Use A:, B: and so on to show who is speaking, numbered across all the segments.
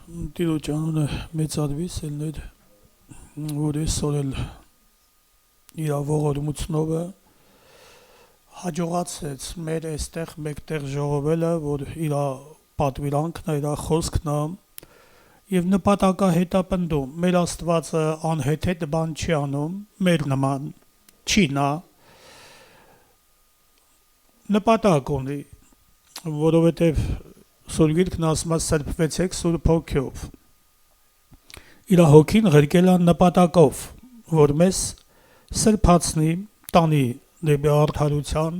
A: Տիրոջ անունը մեծարվի, սելներ, որ այսօր էլ իր ողորմությունով հաջողացրեց մեր այստեղ մեկտեղ ժողովելը, որ իր պատվիրանքն է, իր խոսքն է եւ նպատակահետապնդում։ Մեր Աստվածը անհեթեթ բան չի անում, մեր նման չի նա նպատակ ունի, որովհետեւ Սուրգիրքն ասում է սրբվեցեք Սուրբ Հոգով։ Իր հոգին ղրկել է նպատակով, որ մեզ սրբացնի, տանի դեպի արդարության,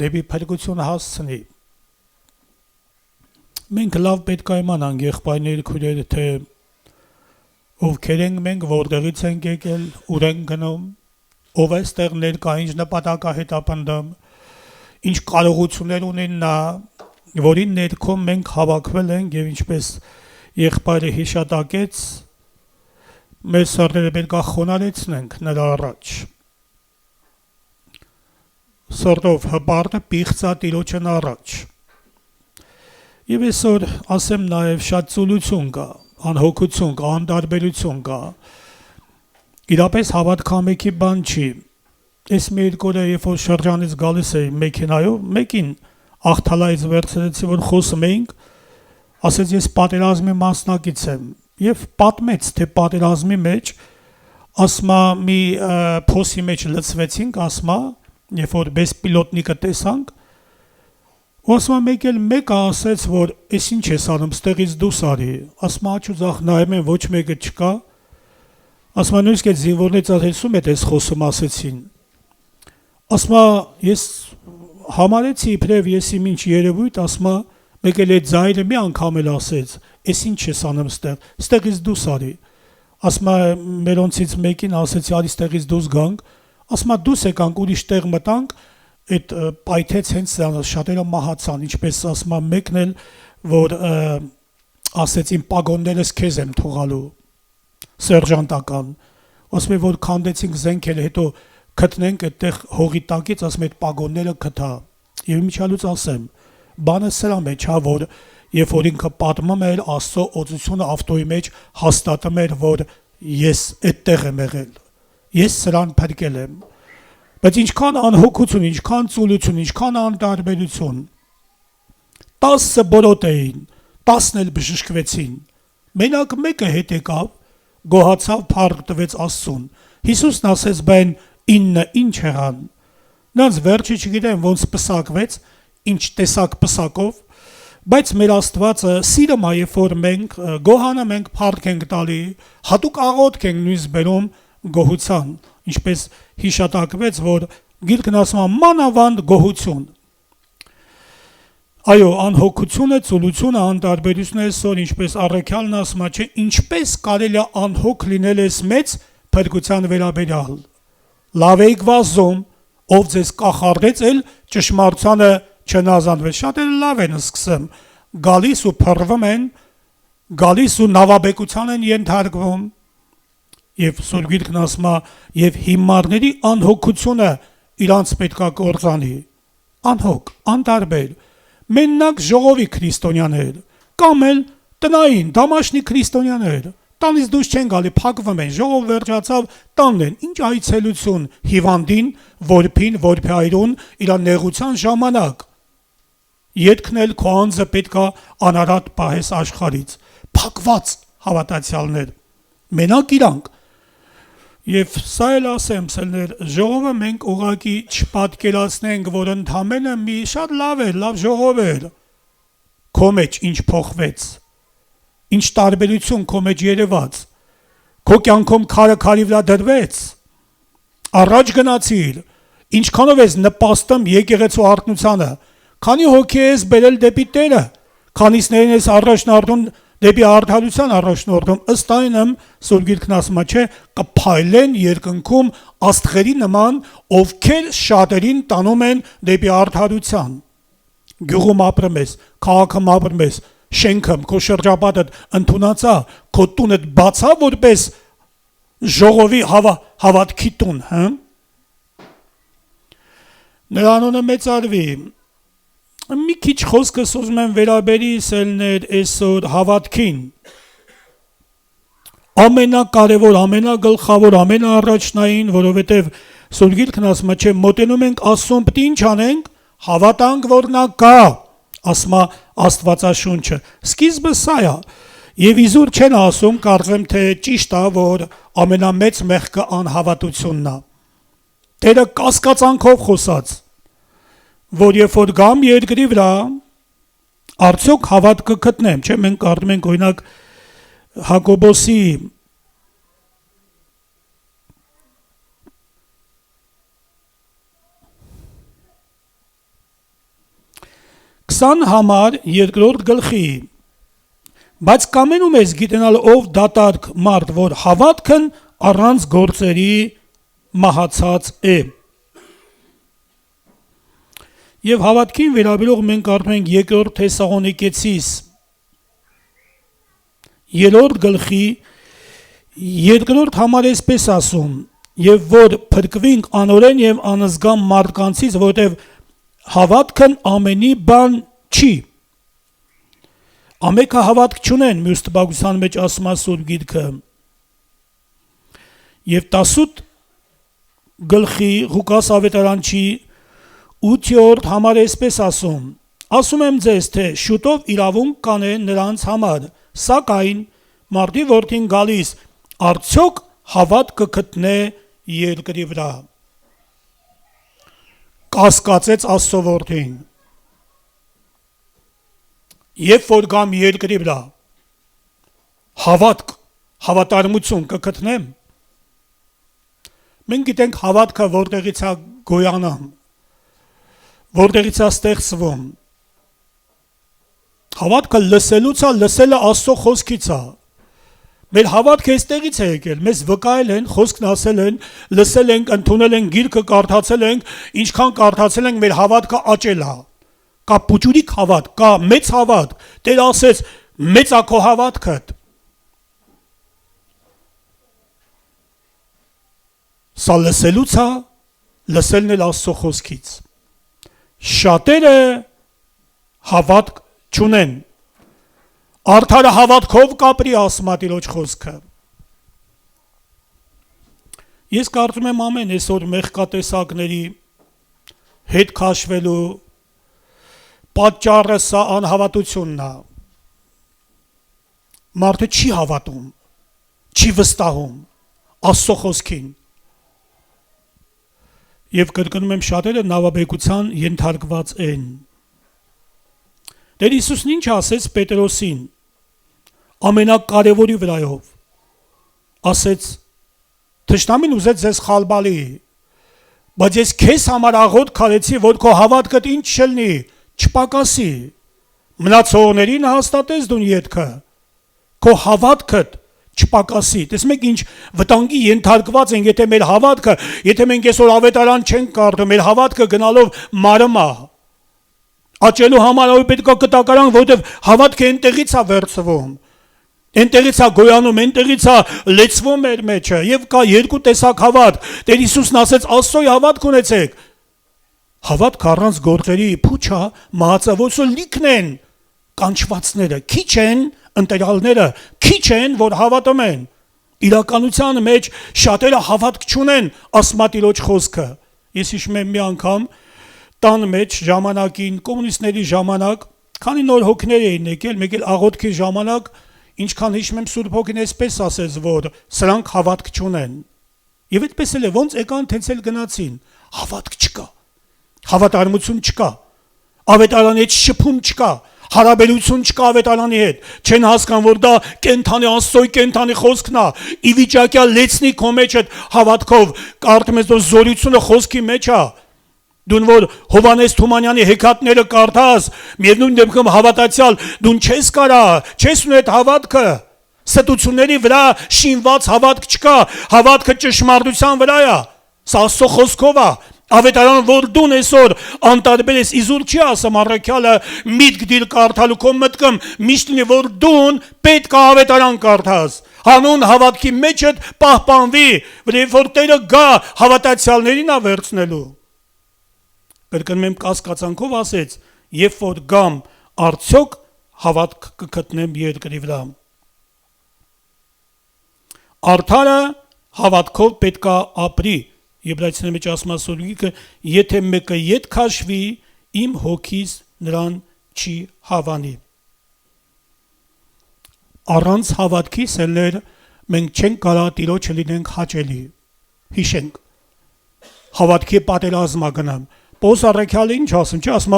A: դեպի փրկություն հասցնի։ Մենք լավ պետք է իմանանք, եղբայրներ, քույրեր, թե ովքեր ենք մենք, որտեղից ենք եկել, ուր ենք գնում, ով է այստեղ ներկա, ինչ նպատակահետապնդում, ինչ կարողություններ ունեն նա, որի ներքո մենք հավաքվել ենք եւ ինչպես եղբայրը հիշատակեց, մեր սրտերը պետք է խոնարհեցնենք նրա առաջ։ Սրտով հպարտը պիղծա Տիրոջն առաջ։ Եվ այսօր ասեմ նաեւ շատ ծուլություն կա, անհոգություն կա, անտարբերություն կա։ Իրապես հավատքամեքի բան չի։ Այս մի երկու օրը երբ որ շրջանից գալիս էի մեքենայով, մեկին աղթալայից վերցրեցի, որ խոսում էինք, ասեց ես պատերազմի մասնակից եմ եւ պատմեց, թե պատերազմի մեջ ասմա մի փոսի մեջ լցվեցինք, ասմա, երբ որ բեսպիլոտնիկը տեսանք, ու ասմա մեկը ասեց, որ ես ինչ ես անում, ստեղից դուրս արի, ասմա աչուձախ նայում եմ, ոչ մեկը չկա, ասմա նույնիսկ այդ զինվորներից ասում է, ես խոսում ասեցին, ասմա ես համարեցի իբրև ես իմ ինչ երևույթ, ասմա մեկ էլ այդ ձայնը մի անգամ էլ ասեց, ես ինչ ես անում ստեղից դուրս արի, ասմա մերոնցից մեկին ասեցի, արի ստեղից դուրս գանք, ասմա դուրս եկանք ուրիշ տեղ մտանք, այդ պայթեց հենց շատերը մահացան, ինչպես ասմա մեկն էլ, որ ասեց իմ պագոններս քեզ եմ թողալու, սերժանտական, ասում է, որ քանդեցինք զենքերը, հետո գտնենք այդտեղ հողի տակից, ասում այդ պագոնները գտա, եւ միջալուց ասեմ, բանը սրա մեջ, հա, որ երբ որ ինքը պատմում էր Աստծո օծությունը ավտոյի մեջ հաստատում էր, որ ես այդտեղ եմ եղել, ես սրան փրկել եմ, բայց ինչքան անհոգություն, ինչքան ծուլություն, ինչքան անտարբերություն, 10 բորոտ էին, 10 էլ բժշկվեցին, մենակ մեկը հետ եկավ, գոհացավ, փառք տվեց Աստծուն, Հիսուսն ասեց, բեն 9 ինչ եղան, նրանց վերջը չգիտեմ ոնց պսակվեց, ինչ տեսակ պսակով, բայց մեր Աստվածը սիրում է, երբ որ մենք գոհանում ենք, փառք ենք տալի, հատուկ աղոթք ենք նույնիսկ բերում գոհության, ինչպես հիշատակվեց, որ Գիրքն ասում է մանավանդ գոհություն։ Այո, անհոգությունը, ծուլությունը, անտարբերությունը այսօր, ինչպես առաքյալն ասում է, չէ, ինչպես կարելի է անհոգ լինել այս մեծ փրկության վերաբերյալ։ Լավ եք վազում, ով ձեզ կախարդեց, էլ ճշմարտությանը չնազանդվեց, շատերը լավ են սկսում, գալիս ու փռվում են, գալիս ու նավաբեկության են ենթարկվում, եւ Սուրբ Գիրքն ասում է, եւ հիմարների անհոգությունը իրանց պետքա կործանի, անհոգ, անտարբեր, մենակ ժողովի քրիստոնյաներ, կամ էլ տնային, դամաշնի քրիստոնյաներ, տանից դուրս չեն գալի, փակվում են, ժողով վերջացավ, տանն են, ինչ այցելություն հիվանդին, որփին, որփի այրուն, իր նեղության ժամանակ, ետքնել քո անձը պետքա անարատ պահես աշխարից, փակված հավատացյալներ, մենակ իրանք, եւ սա էլ ասեմ, սելներ, ժողովը մենք ուղղակի չպատկերացնենք, որ ընդամենը մի շատ լավ էր, լավ ժողով էր, քո մեջ ինչ փոխվեց, ինչ տարբերություն քո մեջ երևաց, քո կյանքում քարը քարի վրա դրվեց, առաջ գնացիր, ինչքանով ես նպաստում եկեղեցու արթնությանը, քանի հոգի ես բերել դեպի Տերը, քանիսներին ես առաջնորդում դեպի արդարության առաջնորդում, ըստ այնմ Սուրբ Գիրքն ասում է, չէ, կփայլեն երկնքում աստղերի նման, ովքեր շատերին տանում են դեպի արդարության։ Գյուղում ապրում ես, քաղաքում ապրում ես, շենքում քո շրջապատդ ընդունացա, քո տունդ բացա որպես ժողովի հավատքի տուն, հա։ Նրա անունը մեծարվի, մի քիչ խոսքս ուզում եմ վերաբերի սելներ այսօր հավատքին, ամենակարևոր, ամենագլխավոր, ամենաառաջնային, որովհետև Սուրբ Գիրքն ասում է, չէ, մոտենում ենք Աստծուն, պետք է ինչ անենք, հավատանք, որ նա կա, ասում է Աստվածաշունչը, սկիզբը սա է, եւ իզուր չեն ասում, կարծեմ թե ճիշտ է, որ ամենամեծ մեղքը անհավատությունն է, Տերը կասկածանքով խոսած, որ երբ որ գամ երկրի վրա, արդյոք հավատ կգտնեմ, չէ, մենք կարդում ենք օրինակ Հակոբոսի 20 համար 2-րդ գլխի, բայց կամենում ես գիտենալ ով դատարկ մարդ, որ հավատքն առանց գործերի մահացած է։ Եվ հավատքին վերաբերող մենք կարդում ենք 2-րդ Թեսաղոնիկեցիս 3-րդ գլխի 2-րդ համար էսպես ասում, եւ որ փրկվենք անօրեն եւ անզգամ մարդկանցից, որտեւ հավատքն ամենի բան չի։ Ամեկը հավատք չունեն, մյուս տպագության մեջ ասում է Սուրբ Գիրքը։ Եվ 18 գլխի Ղուկաս ավետարանչի 8-րդ համար էսպես ասում եմ ձեզ, թե շուտով իրավունք կանեն նրանց համար, սակայն մարդի որդին գալիս, արդյոք հավատ կգտնե երկրի վրա։ Կասկածեց Աստծո որդին։ Երբ որ գամ երկրի վրա, հավատք, հավատարմություն կգտնեմ։ Մենք գիտենք հավատքը որտեղից է գոյանում, որտեղից է ստեղծվում։ Հավատքը լսելուց է, լսելը Աստծո խոսքից է։ Մեր հավատքը այստեղից է եկել, մեզ վկայել են, խոսքն ասել են, լսել ենք, ընդունել ենք, գիրքը կարդացել ենք, ինչքան կարդացել ենք, մեր հավատքը աճել է։ Կա փուճուրիկ հավատք, կա մեծ հավատք։ Տեր ասեց, մեծ է քո հավատքդ։ Սա լսելուց է, լսելն էլ Աստծո խոսքից։ Շատերը հավատք չունեն։ Արդարը հավատքով կապրի, ասում է Տիրոջ խոսքը։ Ես կարծում եմ ամեն այսօր մեղքատեսակների հետ քաշվելու պատճառը սա անհավատությունն է։ Մարդը չի հավատում, չի վստահում Աստծո խոսքին։ Եվ կրկնում եմ, շատերը նավաբեկության ենթարկված են։ Տեր Հիսուսն ինչ ասեց Պետրոսին, ամենակարևորի վրայով, ասեց, թշնամին ուզեց ձեզ խալբալի, բայց ես քեզ համար աղոտ քարեցի, որ քո հավատքդ ինչ չլինի, չպակասի, մնացողներին հաստատես դու ետքը, քո հավատքդ չպակասի։ Տեսնում եք ինչ վտանգի ենթարկված ենք, եթե մեր հավատքը, եթե մենք այսօր ավետարան չենք կարդում, մեր հավատքը գնալով մարում է։ Աճելու համար պետք է կտակարան, որովհետև հավատքը այնտեղից է վերցվում, այնտեղից է գոյանում, այնտեղից է լեցվում մեր մեջը, եւ կա երկու տեսակ հավատք։ Տեր Հիսուսն ասեց, Աստծոյ հավատք ունեցեք։ Հավատք առանց գործերի փուչա, մահացավոցը լիքն են, կանչվածները քիչ են, ընտելալները քիչ են, որ հավատում են։ Իրականության մեջ շատերը հավատք չունեն, ասում է Տիրոջ խոսքը։ Ես հիշում եմ մի անգամ տան մեջ ժամանակին, կոմունիստների ժամանակ, քանի նոր հոգիներ էին եկել, մեկ էլ աղոթքի ժամանակ, ինչքան հիշում եմ Սուրբ Հոգին էսպես ասեց, որ սրանք հավատք չունեն։ Եվ այդպես էլ է, ոնց եկան, թենց էլ գնացին, հավատք չկա, հավատարմություն չկա, ավետարանի հետ շփում չկա, հարաբերություն չկա ավետարանի հետ, չեն հասկան, որ դա կենթանի Աստծոյ կենթանի խոսքն է, ի վիճակյա լեցնի քո մեջ այդ հավատքով, կարդում ես դու զորությունը խոսքի մեջ է։ Դուն որ Հովանես Թումանյանի հեքիաթները կարդաս, միևնույն դեպքում հավատացյալ, դուն չես կարա, չես ունի այդ հավատքը, ստությունների վրա շինված հավատք չկա, հավատքը ճշմարտության վրա է, սա Աստծո խոսքով է, ավետարան, որ դուն այսօր անտարբեր ես, իզուր չի ասում առաքյալը միտք դիր կարդալու քո մտքում, միշտ լինի, որ դուն պետք է ավետարան կարդաս, հանուն հավատքի մեջ այդ պահպանվի, որ Տերը գա հավատացյալներին է վերցնելու։ Կրկնում եմ, կասկածանքով ասեց, երբ որ գամ, արդյոք հավատք կգտնեմ երկրի վրա։ Արդարը հավատքով պետք է ապրի, Եբրայեցիների մեջ ասում է Սուրգիկը, եթե մեկը ետ քաշվի, իմ հոգիս նրան չի հավանի։ Առանց հավատքի սելներ մենք չենք կարա Տիրոջը լինենք հաճելի։ Հիշենք, հավատքի պատերազմա գնամ։ Պողոս առաքյալը ինչ ասում, չի ասում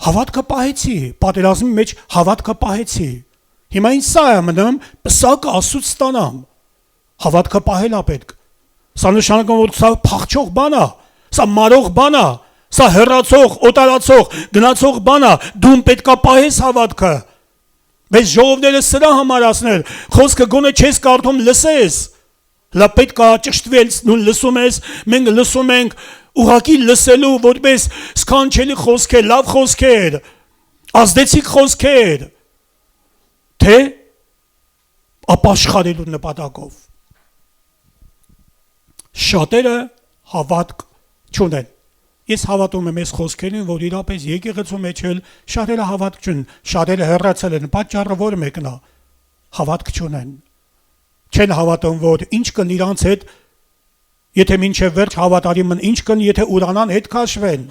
A: հավատքը պահեցի, պատերազմի մեջ հավատքը պահեցի։ Հիմա ինձ սա է մնում, պսակը Աստծուց ստանամ։ Հավատքը պահել է պետք։ Սա նշանակում որ սա փախչող բան է, սա մարող բան է, սա հեռացող, օտարացող, գնացող բան է, դու պետքա պահես հավատքը։ Բայց ժողովները սրա համար ասնել, խոսքը գոնե չես կարդում լսես, լա պետքա ճշտվել, նույն լսում ես, մենք լսում ենք ուղղակի լսելու որպես սքանչելի խոսքեր, լավ խոսքեր, ազդեցիկ խոսքեր, թե ապաշխարելու նպատակով։ Շատերը հավատք չունեն։ Ես հավատում եմ այս խոսքերին, որ իրապես եկեղեցու մեջ էլ շատերը հավատք չունեն, շատերը հեռացել են, պատճառը որ մեկն է, հավատք չունեն։ Չեն հավատում, որ ինչ կն իրանց հետ, եթե մինչև վերջ հավատարիմն ինչ կն, եթե ուրանան հետ քաշվեն։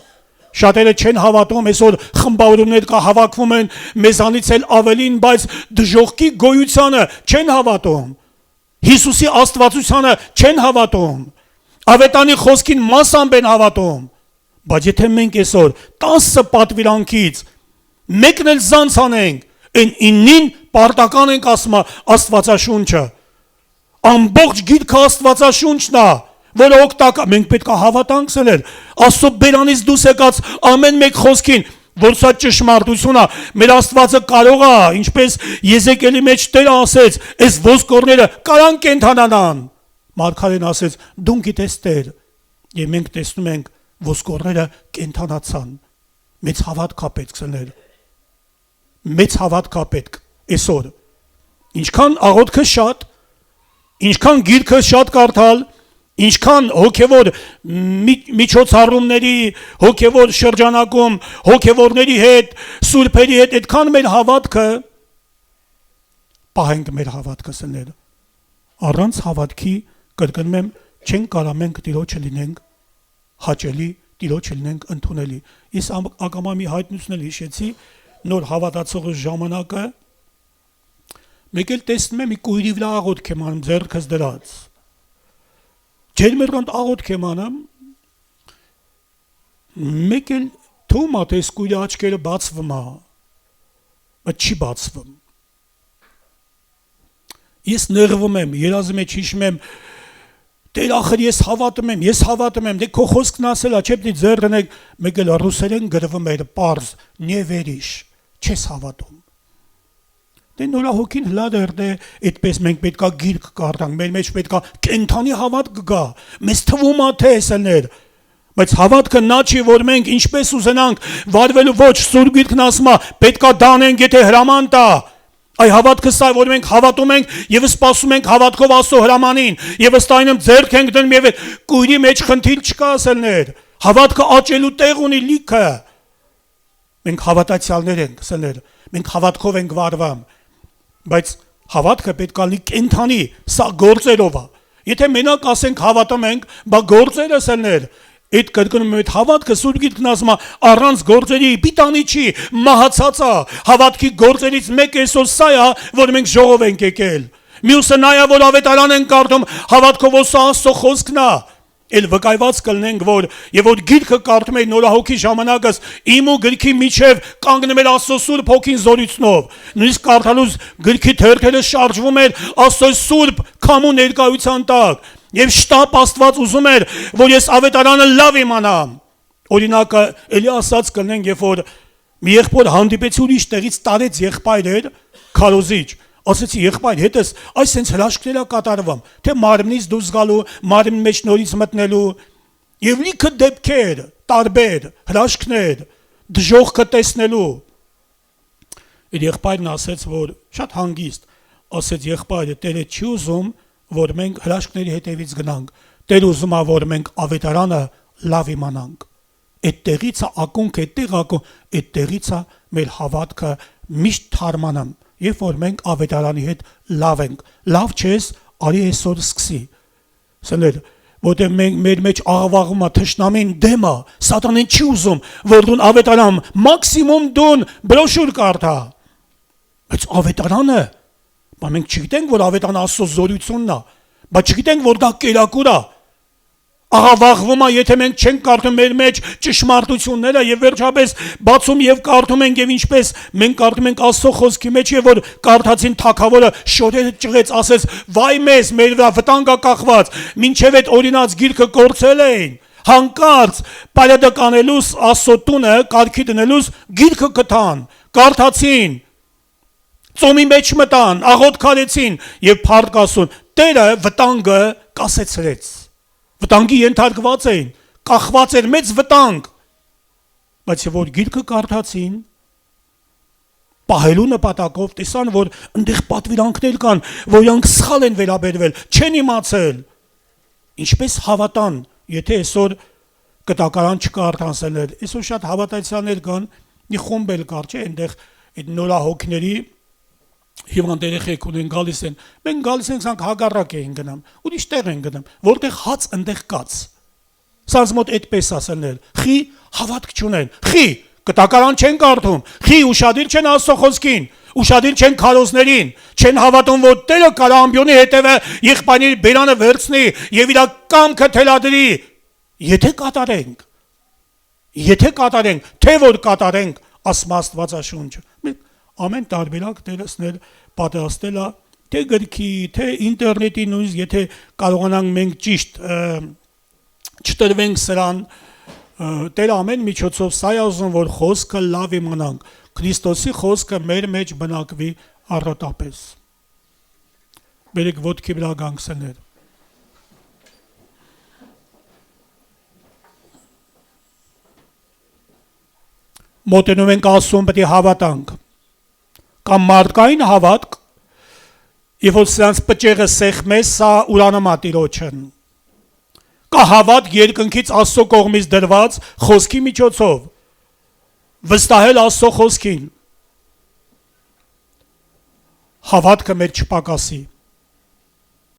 A: Շատերը չեն հավատում, այսօր խմբավորումներ կա հավաքվում են մեզանից էլ ավելին, բայց դժոխքի գոյությանը չեն հավատում։ Հիսուսի աստվածությանը չեն հավատում։ Ավետանի խոսքին մասամբ են հավատում։ Բայց եթե մենք այսօր 10 պատվիրանքից մեկն էլ զանց անենք, այն 9-ին պարտական ենք ասում Աստվածաշունչը։ Ամբողջ գիրքը Աստվածաշունչն է, որը օգտակար, մենք պետք է հավատանք սելել, Աստծո բերանից դուրս եկած ամեն մեկ խոսքին, որ սա ճշմարտություն է, մեր Աստվածը կարող է, ինչպես Եզեկիելի մեջ Տերը ասեց, այս ոսկորները կարան կենդանանան։ Մարգարեն ասեց, դու գիտես Տեր, եւ մենք տեսնում ենք ոսկորները կենդանացան։ Մեծ հավատք է պետք սներ։ Մեծ հավատք է պետք այսօր։ Ինչքան աղոթքը շատ, ինչքան գիրքը շատ կարդալ, ինչքան հոգևոր միջոցառումների, հոգևոր շրջանակում, հոգևորների հետ, սուրբերի հետ, այդքան մեր հավատքը պահենք մեր հավատքը սներ։ Առանց հավատքի կրկնում եմ, չենք կարա մենք Տիրոջը լինենք հաճելի, Տիրոջը լինենք ընդունելի։ Ես ակամա մի հայտնություն էլ հիշեցի, նոր հավատացողի ժամանակը մեկ էլ տեսնում եմ մի կույրի վրա աղոթք եմ անում ձեռքս դրած։ Ջերմերոնդ աղոթք եմ անում, մեկ էլ թվում է, թե այս կույրի աչքերը բացվում է, բայց չի բացվում։ Ես նեղվում եմ, երազի մեջ հիշում եմ, Տեր ախր ես հավատում եմ, դե քո խոսքն ասել է, չէ՞ պիտի ձեռ դնեք, մեկ էլ ռուսերեն գրվում էր պարզ, «Не веришь», չես հավատում։ Դե նորահոգին հլադեր դե այդպես մենք պետքա գիրք կարդանք, մեր մեջ պետքա կենթանի հավատք գա, մեզ թվում է թե էսներ, բայց հավատքը նա չի, որ մենք ինչպես ուզենանք վարվելու ոչ, Սուրբ Գիրքն ասում է, պետքա դանենք, եթե հրաման տա։ Այ հավատքը սա, որ մենք հավատում ենք եւ սպասում ենք հավատքով Աստծո հրամանին եւ ըստայինը ձեռք ենք դնում եւ կույրի մեջ խնդիր չկա ասելներ։ Հավատքը աճելու տեղ ունի լիքը։ Մենք հավատացյալներ ենք ասելներ։ Մենք հավատքով ենք վարվում։ Բայց հավատքը պետք է լինի կենթանի, սա գործերով է։ Եթե մենակ ասենք հավատում ենք, բա գործեր ասելներ։ Այդ կրկնում այդ հավատքը Սուրբ Գիրքն ասում է առանց գործերի պիտանի չի, մահացած է։ Հավատքի գործերից մեկը այսօր սա է, որ մենք ժողով ենք եկել։ Մյուսը նա է, որ ավետարան ենք կարդում, հավատքով որ սա Աստծո խոսքն է։ Էլ վկայված կլինենք, որ եւ որ գիրքը կարդում էի նորահոգի ժամանակս իմ ու գրքի միջև կանգնում էր Աստծո Սուրբ Հոգին զորույցնով։ Նույնիսկ կարդալուց գրքի թերթերը շարժվում էր Աստծո Սուրբ քամու ներկայության տակ։ Եվ շտապ Աստված ուզում էր, որ ես ավետարանը լավ իմանամ։ Օրինակը էլի ասած կլինենք, երբ որ մի եղբոր հանդիպեցի ուրիշ տեղից տարեց եղբայր քարոզիչ, ասեցի եղբայր հետս այս sense հրաշքներ է կատարվում, թե մարմնից դուրս գալու, մարմնի մեջ նորից մտնելու, եւ լիքը դեպքեր, տարբեր հրաշքներ, դժոխքը տեսնելու։ Այդ եղբայրն ասեց, որ շատ հանգիստ, ասեց եղբայրը, Տերը չի ուզում որ մենք հրաշքների հետևից գնանք, Տեր ուզում է, որ մենք ավետարանը լավ իմանանք։ այդտեղից է ակունք, այդտեղ ակունք, այդտեղից է մեր հավատքը միշտ թարմանում, երբ որ մենք ավետարանի հետ լավ ենք, լավ չես, արի այսօր սկսի, սներ, որտեղ մեր մեջ աղավաղում է թշնամին դեմ է, սատանեն չի ուզում, որ դուն ավետարան, մաքսիմում դուն բրոշուր կարդա, բայց ավետարանը, բայց մենք չգիտենք, որ ավետարանը Աստծո զորությունն է, բայց չգիտենք, որ դա կերակուր է, աղավաղվում է, եթե մենք չենք կարդում մեր մեջ ճշմարտությունները եւ վերջապես բացում եւ կարդում ենք եւ ինչպես մենք կարդում ենք Աստծո խոսքի մեջ եւ որ կարդացին թագավորը շորերը ճղեց, ասես վայ մեզ, մեր վրա վտանգ է կախված, մինչեւ այդ օրինած գիրքը կորցել էին, հանկարծ պարադը կանելուս Աստծո տունը կարգի դնելուս գիրքը կտան, կարդացին, ծոմի մեջ մտան, աղոտ քարեցին եւ փառք Աստծուն, Տերը վտանգը կասեցրեց, վտանգի ենթարկված էին, կախված էր մեծ վտանգ, բայց որ գիրքը կարդացին, պահելու նպատակով տեսան, որ ընդեղ պատվիրանքներ կան, որ իրանք սխալ են վերաբերվել, չեն իմացել, ինչպես հավատան, եթե այսօր կտակարան չկարդանսելներ, այսօր շատ հավատացյալներ կան, մի խումբ էլ կար, չէ, այնտեղ այդ նորահոգների հիվանդ երեխեք ունեն գալիս են, մենք գալիս ենք սանք հագարակ էին գնամ, ուրիշ տեղ են գնամ, որտեղ հաց ընդեղ կաց, սանց մոտ այդպես ասելներ, խի հավատք չունեն, խի կտակարան չեն կարդում, խի ուշադիր չեն Աստծո խոսքին, ուշադիր չեն քարոզներին, չեն հավատում, որ Տերը կարա ամբյոնի հետևը եղբայրի բերանը վերցնի եւ իր կամքը թելադրի, եթե կատարենք, թե որ կատարենք, ասում Աստվածաշունչը, ամեն տարբերակ Տերսներ պատրաստել է, թե գրքի, թե ինտերնետի նույնիսկ, եթե կարողանանք մենք ճիշտ չտրվենք սրան, Տերը ամեն միջոցով սա է ուզում, որ խոսքը լավ իմանանք, Քրիստոսի խոսքը մեր մեջ բնակվի առատապես։ Բերեք ոտքի վրա գանք սներ։ Մոտենում ենք Աստծուն, պետք է հավատանք։ Կամ մարդկային հավատք, երբ որ սրանց պճեղը սեղմե, սա ուրանամա Տիրոջն։ Կա հավատք երկնքից Աստծո կողմից դրված խոսքի միջոցով, վստահել Աստծո խոսքին։ Հավատքը մեր չպակասի։